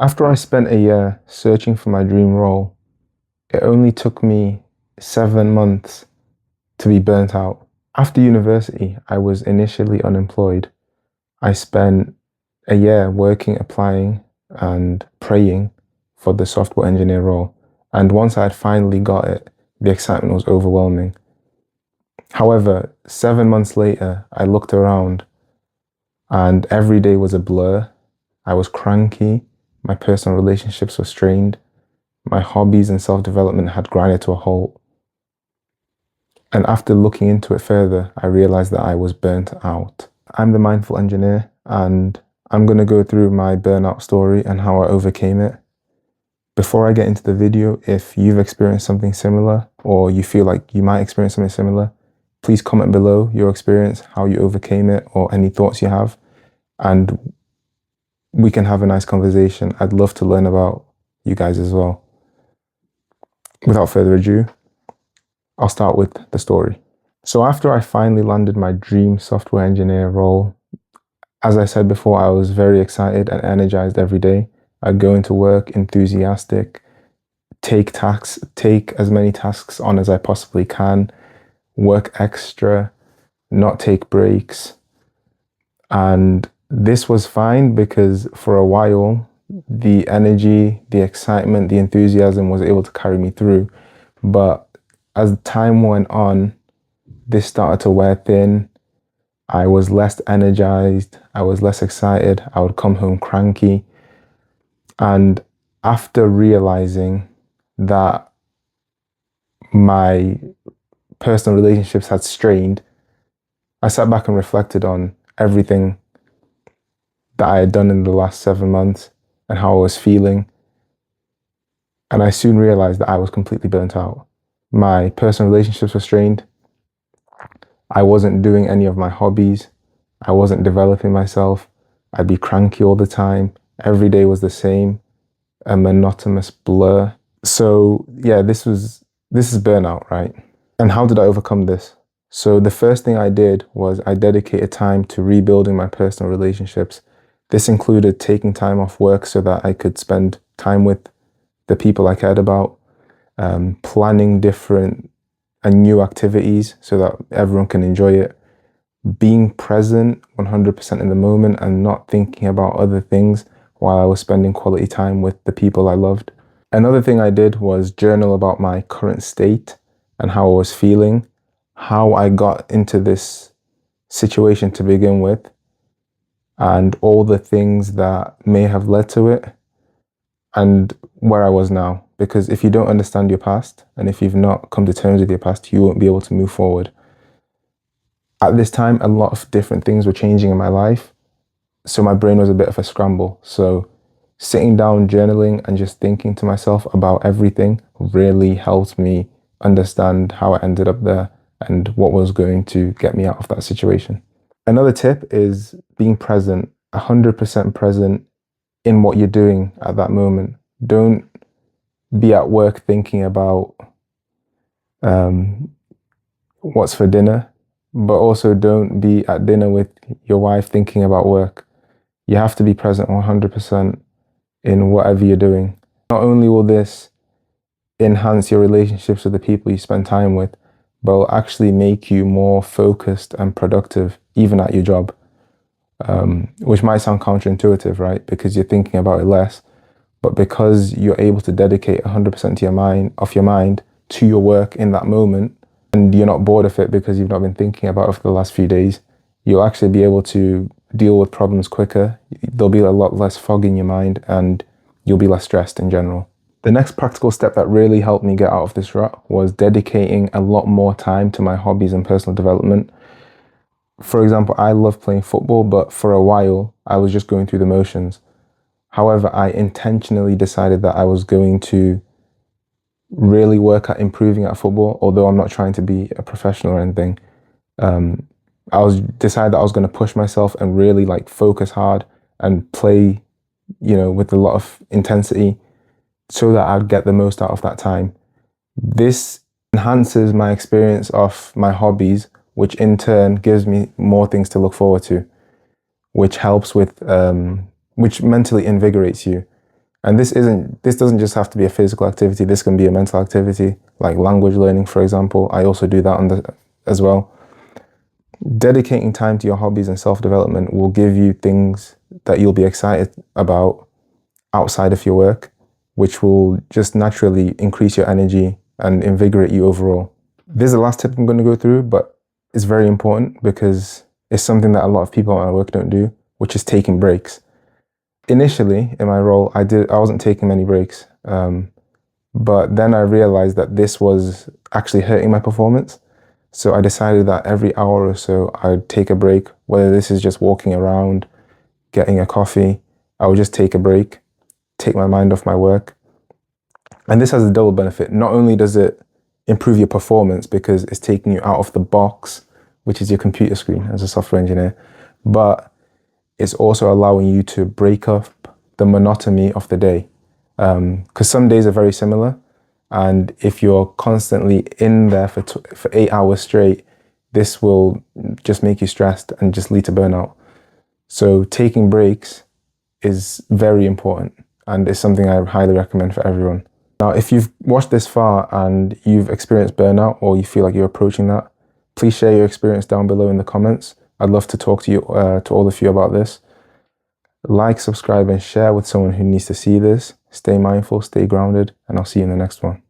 After I spent a year searching for my dream role, it only took me 7 months to be burnt out. After university, I was initially unemployed. I spent a year working, applying, and praying for the software engineer role. And once I had finally got it, the excitement was overwhelming. However, 7 months later, I looked around and every day was a blur. I was cranky. My personal relationships were strained. My hobbies and self-development had grinded to a halt. And after looking into it further, I realized that I was burnt out. I'm the mindful engineer, and I'm going to go through my burnout story and how I overcame it. Before I get into the video, if you've experienced something similar or you feel like you might experience something similar, please comment below your experience, how you overcame it, or any thoughts you have, and we can have a nice conversation. I'd love to learn about you guys as well. Without further ado, I'll start with the story. So after I finally landed my dream software engineer role, as I said before, I was very excited and energized every day. I'd go into work enthusiastic, take as many tasks on as I possibly can, work extra, not take breaks. And this was fine because for a while, the energy, the excitement, the enthusiasm was able to carry me through. But as time went on, this started to wear thin. I was less energized. I was less excited. I would come home cranky. And after realizing that my personal relationships had strained, I sat back and reflected on everything that I had done in the last 7 months and how I was feeling. And I soon realized that I was completely burnt out. My personal relationships were strained. I wasn't doing any of my hobbies. I wasn't developing myself. I'd be cranky all the time. Every day was the same, a monotonous blur. So yeah, this is burnout, right? And how did I overcome this? So the first thing I did was I dedicated time to rebuilding my personal relationships. This included taking time off work so that I could spend time with the people I cared about, planning different and new activities so that everyone can enjoy it, being present 100% in the moment and not thinking about other things while I was spending quality time with the people I loved. Another thing I did was journal about my current state and how I was feeling, how I got into this situation to begin with, and all the things that may have led to it, and where I was now. Because if you don't understand your past, and if you've not come to terms with your past, you won't be able to move forward. At this time, a lot of different things were changing in my life, so my brain was a bit of a scramble. So sitting down, journaling, and just thinking to myself about everything really helped me understand how I ended up there and what was going to get me out of that situation. Another tip is being present, 100% present in what you're doing at that moment. Don't be at work thinking about what's for dinner, but also don't be at dinner with your wife thinking about work. You have to be present 100% in whatever you're doing. Not only will this enhance your relationships with the people you spend time with, but will actually make you more focused and productive, even at your job. Which might sound counterintuitive, right? Because you're thinking about it less, but because you're able to dedicate 100% to your mind to your work in that moment, and you're not bored of it because you've not been thinking about it for the last few days, you'll actually be able to deal with problems quicker. There'll be a lot less fog in your mind and you'll be less stressed in general. The next practical step that really helped me get out of this rut was dedicating a lot more time to my hobbies and personal development. For example, I love playing football, but for a while I was just going through the motions. However, I intentionally decided that I was going to really work at improving at football, although I'm not trying to be a professional or anything. Decided that I was going to push myself and really focus hard and play, with a lot of intensity so that I'd get the most out of that time. This enhances my experience of my hobbies, which in turn gives me more things to look forward to, which helps with, which mentally invigorates you. And this doesn't just have to be a physical activity. This can be a mental activity, like language learning, for example. I also do that as well. Dedicating time to your hobbies and self-development will give you things that you'll be excited about outside of your work, which will just naturally increase your energy and invigorate you overall. This is the last tip I'm going to go through, but it's very important because it's something that a lot of people at my work don't do, which is taking breaks. Initially, in my role, I wasn't taking many breaks, but then I realized that this was actually hurting my performance. So I decided that every hour or so, I'd take a break, whether this is just walking around, getting a coffee. I would just take a break, take my mind off my work. And this has a double benefit. Not only does it improve your performance because it's taking you out of the box, which is your computer screen as a software engineer, but it's also allowing you to break up the monotony of the day. Because some days are very similar. And if you're constantly in there for 8 hours straight, this will just make you stressed and just lead to burnout. So taking breaks is very important, and it's something I highly recommend for everyone. Now, if you've watched this far and you've experienced burnout or you feel like you're approaching that, please share your experience down below in the comments. I'd love to talk to you, to all of you about this. Like, subscribe, and share with someone who needs to see this. Stay mindful, stay grounded, and I'll see you in the next one.